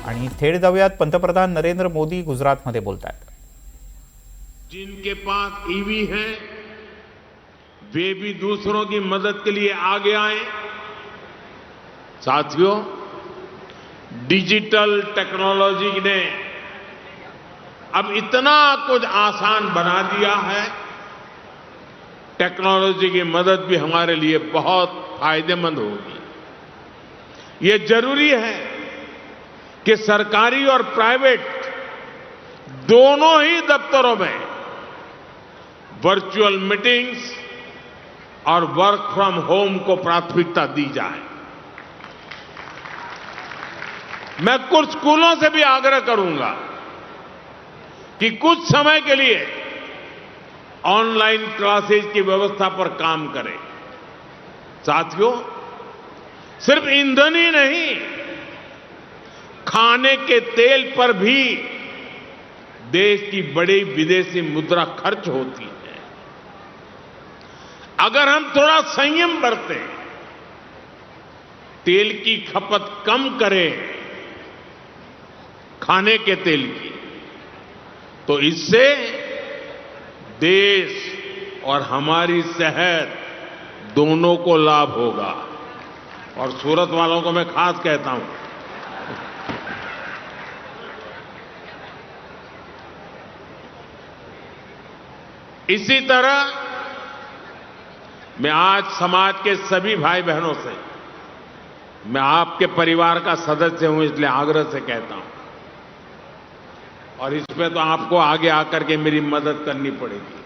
आणि थेट जाऊयात पंतप्रधान नरेंद्र मोदी गुजरातमध्ये बोलतायत। जिनके पास ईवी है वे भी दूसरों की मदद के लिए आगे आए। साथियों, डिजिटल टेक्नोलॉजी ने अब इतना कुछ आसान बना दिया है। टेक्नोलॉजी की मदद भी हमारे लिए बहुत फायदेमंद होगी। ये जरूरी है कि सरकारी और प्राइवेट दोनों ही दफ्तरों में वर्चुअल मीटिंग्स और वर्क फ्रॉम होम को प्राथमिकता दी जाए। मैं कुछ स्कूलों से भी आग्रह करूंगा कि कुछ समय के लिए ऑनलाइन क्लासेज की व्यवस्था पर काम करें। साथियों, सिर्फ ईंधन ही नहीं, खाने के तेल पर भी देश की बड़ी विदेशी मुद्रा खर्च होती है। अगर हम थोड़ा संयम बरतें, तेल की खपत कम करें, खाने के तेल की, तो इससे देश और हमारी सेहत दोनों को लाभ होगा। और सूरत वालों को मैं खास कहता हूं, इसी तरह मैं आज समाज के सभी भाई बहनों से, मैं आपके परिवार का सदस्य हूं इसलिए आग्रह से कहता हूं, और इसमें तो आपको आगे आकर के मेरी मदद करनी पड़ेगी।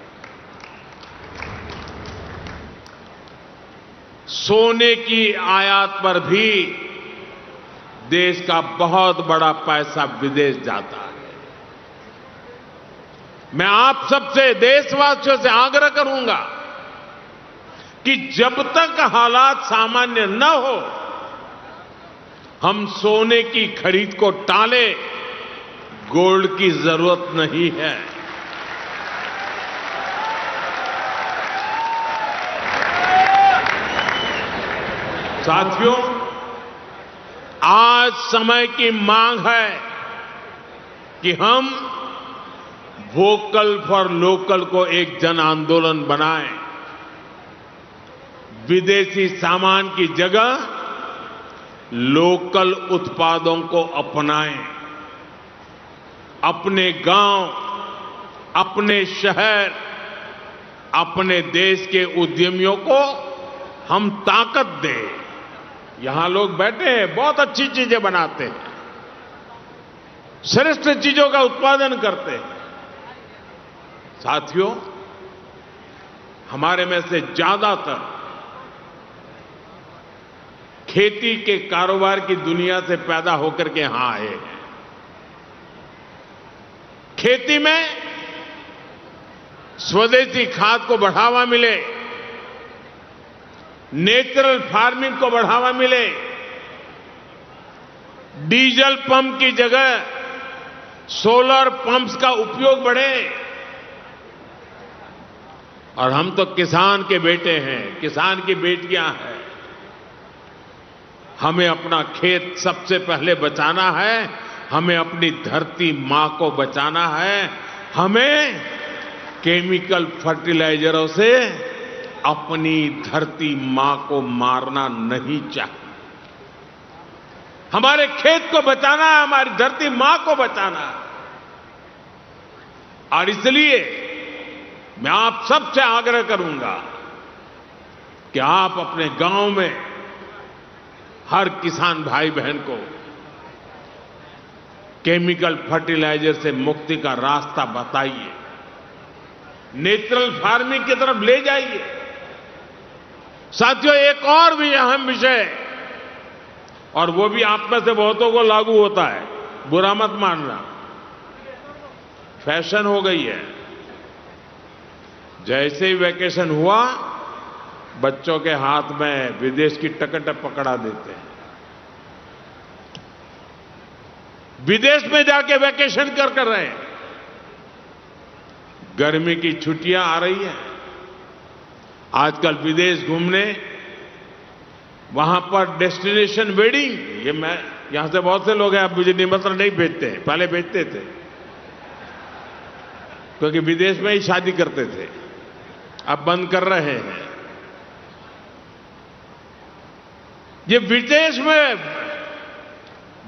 सोने की आयात पर भी देश का बहुत बड़ा पैसा विदेश जाता है। मैं आप सबसे, देशवासियों से आग्रह करूंगा कि जब तक हालात सामान्य न हो, हम सोने की खरीद को टालें। गोल्ड की जरूरत नहीं है। साथियों, आज समय की मांग है कि हम वोकल फॉर लोकल को एक जन आंदोलन बनाएं। विदेशी सामान की जगह लोकल उत्पादों को अपनाएं। अपने गांव, अपने शहर, अपने देश के उद्यमियों को हम ताकत दें। यहां लोग बैठे हैं, बहुत अच्छी चीजें बनाते हैं, श्रेष्ठ चीजों का उत्पादन करते हैं। साथियों, हमारे में से ज्यादातर खेती के कारोबार की दुनिया से पैदा होकर के यहां आए हैं। खेती में स्वदेशी खाद को बढ़ावा मिले, नेचुरल फार्मिंग को बढ़ावा मिले, डीजल पंप की जगह सोलर पंप्स का उपयोग बढ़े। और हम तो किसान के बेटे हैं, किसान की बेटियां हैं। हमें अपना खेत सबसे पहले बचाना है, हमें अपनी धरती मां को बचाना है। हमें केमिकल फर्टिलाइजरों से अपनी धरती मां को मारना नहीं चाहिए। हमारे खेत को बचाना है, हमारी धरती मां को बचाना है। और इसलिए मैं आप सबसे आग्रह करूंगा कि आप अपने गांव में हर किसान भाई बहन को केमिकल फर्टिलाइजर से मुक्ति का रास्ता बताइए, नेचुरल फार्मिंग की तरफ ले जाइए। साथियों, एक और भी अहम विषय, और वो भी आप में से बहुतों को लागू होता है, बुरा मत मानना, फैशन हो गई है। जैसे ही वैकेशन हुआ, बच्चों के हाथ में विदेश की टिकट पकड़ा देते हैं। विदेश में जाके वैकेशन कर रहे हैं। गर्मी की छुट्टियां आ रही हैं, आजकल विदेश घूमने, वहां पर डेस्टिनेशन वेडिंग, ये मैं यहां से बहुत से लोग हैं, अब मुझे निमंत्रण नहीं भेजते हैं, पहले भेजते थे क्योंकि विदेश में ही शादी करते थे, अब बंद कर रहे हैं। ये विदेश में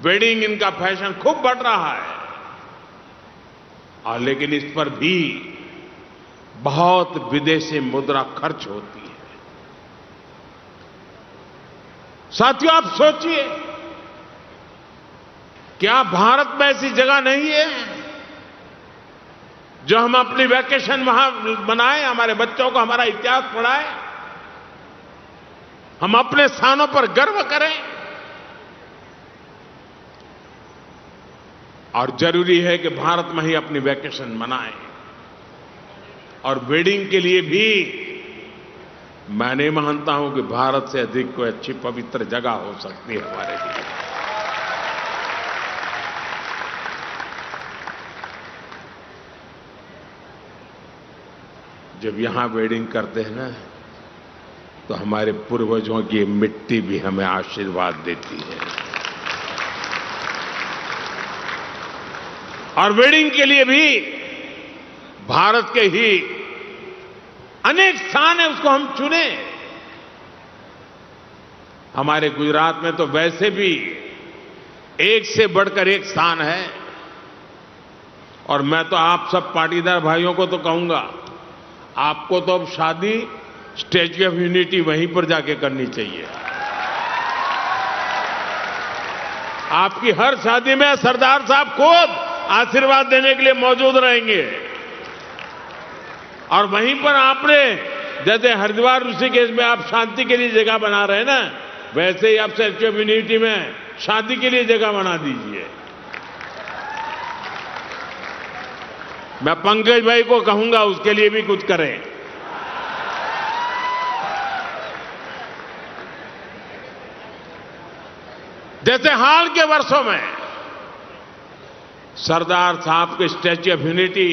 वेडिंग इनका फैशन खूब बढ़ रहा है, और लेकिन इस पर भी बहुत विदेशी मुद्रा खर्च होती है। साथियों, आप सोचिए, क्या भारत में ऐसी जगह नहीं है जो हम अपनी वैकेशन वहां बनाएं, हमारे बच्चों को हमारा इतिहास पढ़ाएं, हम अपने स्थानों पर गर्व करें? और जरूरी है कि भारत में ही अपनी वैकेशन मनाएं। और वेडिंग के लिए भी मैं नहीं मानता हूं कि भारत से अधिक कोई अच्छी पवित्र जगह हो सकती है हमारे लिए। जब यहां वेडिंग करते हैं ना, तो हमारे पूर्वजों की मिट्टी भी हमें आशीर्वाद देती है। और वेडिंग के लिए भी भारत के ही अनेक स्थान है, उसको हम चुने। हमारे गुजरात में तो वैसे भी एक से बढ़कर एक स्थान है। और मैं तो आप सब पाटीदार भाइयों को तो कहूंगा, आपको तो अब शादी स्टैच्यू ऑफ यूनिटी वहीं पर जाके करनी चाहिए। आपकी हर शादी में सरदार साहब खुद आशीर्वाद देने के लिए मौजूद रहेंगे। और वहीं पर आपने, जैसे हरिद्वार ऋषिकेश में आप शांति के लिए जगह बना रहे हैं ना, वैसे ही आप स्टैच्यू ऑफ यूनिटी में शादी के लिए जगह बना दीजिए। मैं पंकज भाई को कहूंगा उसके लिए भी कुछ करें। जैसे हाल के वर्षों में सरदार साहब के स्टैच्यू ऑफ यूनिटी,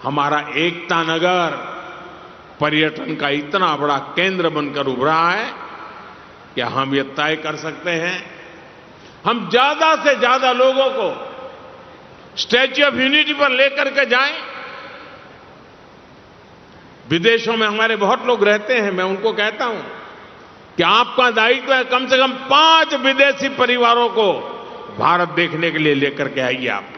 हमारा एकता नगर पर्यटन का इतना बड़ा केंद्र बनकर उभरा है कि हम ये तय कर सकते हैं, हम ज्यादा से ज्यादा लोगों को स्टैच्यू ऑफ यूनिटी पर लेकर के जाएं। विदेशों में हमारे बहुत लोग रहते हैं, मैं उनको कहता हूं कि आपका दायित्व है कम से कम 5 विदेशी परिवारों को भारत देखने के लिए लेकर के आइए। आप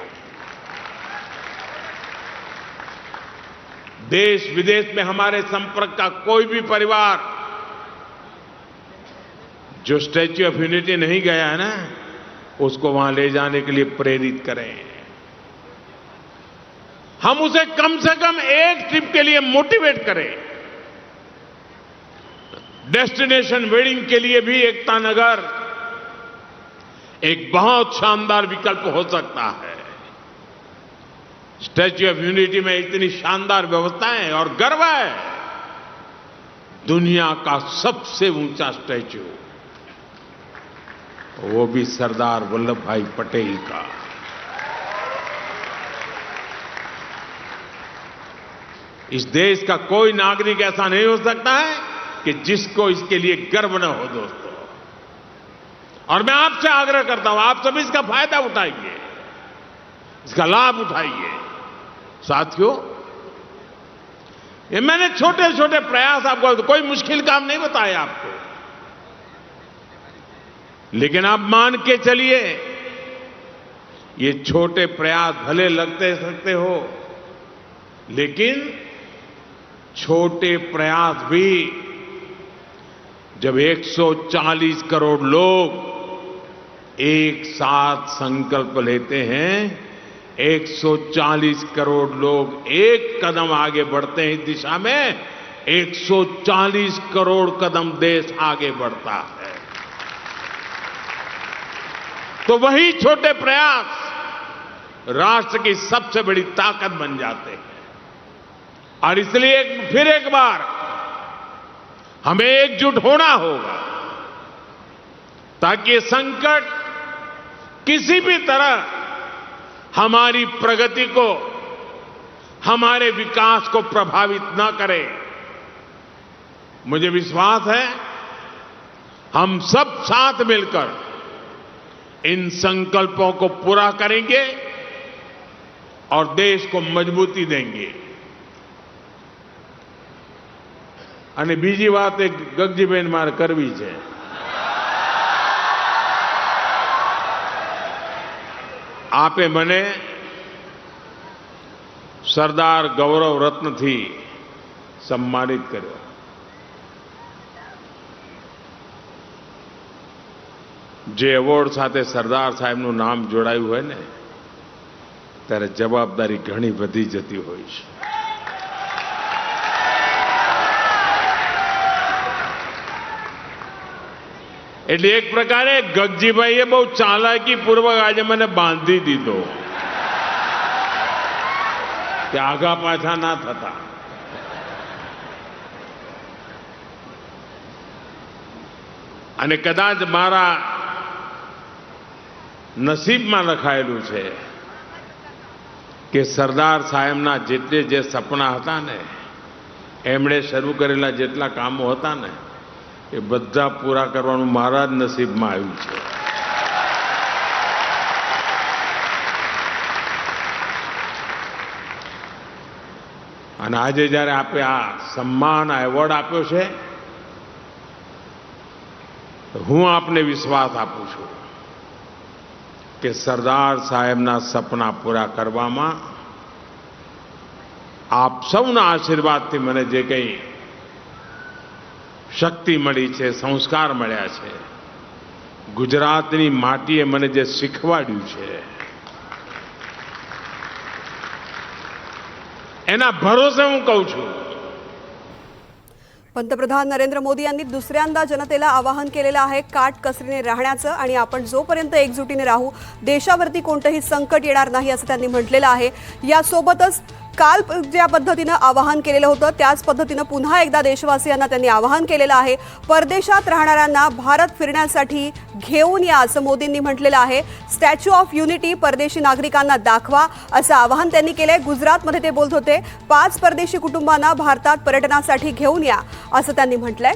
देश विदेश में हमारे संपर्क का कोई भी परिवार जो स्टैच्यू ऑफ यूनिटी नहीं गया है ना, उसको वहां ले जाने के लिए प्रेरित करें। हम उसे कम से कम एक ट्रिप के लिए मोटिवेट करें। डेस्टिनेशन वेडिंग के लिए भी एकता नगर एक बहुत शानदार विकल्प हो सकता है। स्टैच्यू ऑफ यूनिटी में इतनी शानदार व्यवस्थाएं और गर्व है, दुनिया का सबसे ऊंचा स्टैच्यू, वो भी सरदार वल्लभ भाई पटेल का। इस देश का कोई नागरिक ऐसा नहीं हो सकता है कि जिसको इसके लिए गर्व न हो दोस्तों। और मैं आपसे आग्रह करता हूं, आप सभी इसका फायदा उठाइए, इसका लाभ उठाइए। साथियों, ये मैंने छोटे छोटे प्रयास आपको, कोई मुश्किल काम नहीं बताया आपको, लेकिन आप मान के चलिए, ये छोटे प्रयास भले लगते सकते हो, लेकिन छोटे प्रयास भी जब 140 करोड़ लोग एक साथ संकल्प लेते हैं, 140 करोड़ लोग एक कदम आगे बढ़ते हैं इस दिशा में, 140 करोड़ कदम देश आगे बढ़ता है। तो वही छोटे प्रयास राष्ट्र की सबसे बड़ी ताकत बन जाते हैं। और इसलिए फिर एक बार हमें एकजुट होना होगा ताकि ये संकट किसी भी तरह हमारी प्रगति को, हमारे विकास को प्रभावित न करे। मुझे विश्वास है हम सब साथ मिलकर इन संकल्पों को पूरा करेंगे और देश को मजबूती देंगे। અને બીજી વાત એક ગગજીબેન મારે કરવી છે। આપે મને સરદાર ગૌરવ રત્નથી સન્માનિત કર્યો। જે એવોર્ડ સાથે સરદાર સાહેબનું નામ જોડાયું હોય ને ત્યારે જવાબદારી ઘણી વધી જતી હોય છે। એટલે એક પ્રકારે ગગજીભાઈએ બહુ ચાલાકીપૂર્વક આજે મને બાંધી દીધો કે આગા પાછા ના થતા। અને કદાચ મારા નસીબમાં લખાયેલું છે કે સરદાર સાહેબના જેટલે જે સપના હતા ને એમણે શરૂ કરેલા જેટલા કામો હતા ને એ બધા પૂરા કરવાનું મારા જ નસીબમાં આવ્યું છે। અને આજે જ્યારે આપે આ સન્માન આ એવોર્ડ આપ્યો છે તો હું આપને વિશ્વાસ આપું છું કે સરદાર સાહેબના સપના પૂરા કરવામાં આપ સૌના આશીર્વાદથી મને જે કંઈ શક્તિ મળી છે, સંસ્કાર મળ્યા છે, ગુજરાતની માટીએ મને જે શીખવાડ્યું છે एना भरोसे हूं कहूं छूं। पंतप्रधान नरेंद्र मोदी यांनी दुसऱ्यांदा जनतेला आवाहन केलेलं आहे काटकसरीने राहण्याचं आणि आपण जोपर्यंत एकजुटीने राहू देशावरती कोणतेही संकट येणार नाही असं त्यांनी म्हटलेलं आहे। यासोबतच काल ज्या पद्धतीने आवाहन केलेलं होतं त्याच पद्धतीने पुन्हा एकदा देशवासियांना त्यांनी आवाहन केलेलं आहे। परदेशात राहणाऱ्यांना भारत फिरण्यासाठी घेऊन या असं मोदींनी म्हटलेलं आहे। स्टॅच्यू ऑफ युनिटी परदेशी नागरिकांना दाखवा असं आवाहन त्यांनी केलंय। गुजरातमध्ये ते बोलत होते। 5 परदेशी कुटुंबांना भारतात पर्यटनासाठी घेऊन या असं त्यांनी म्हटलंय।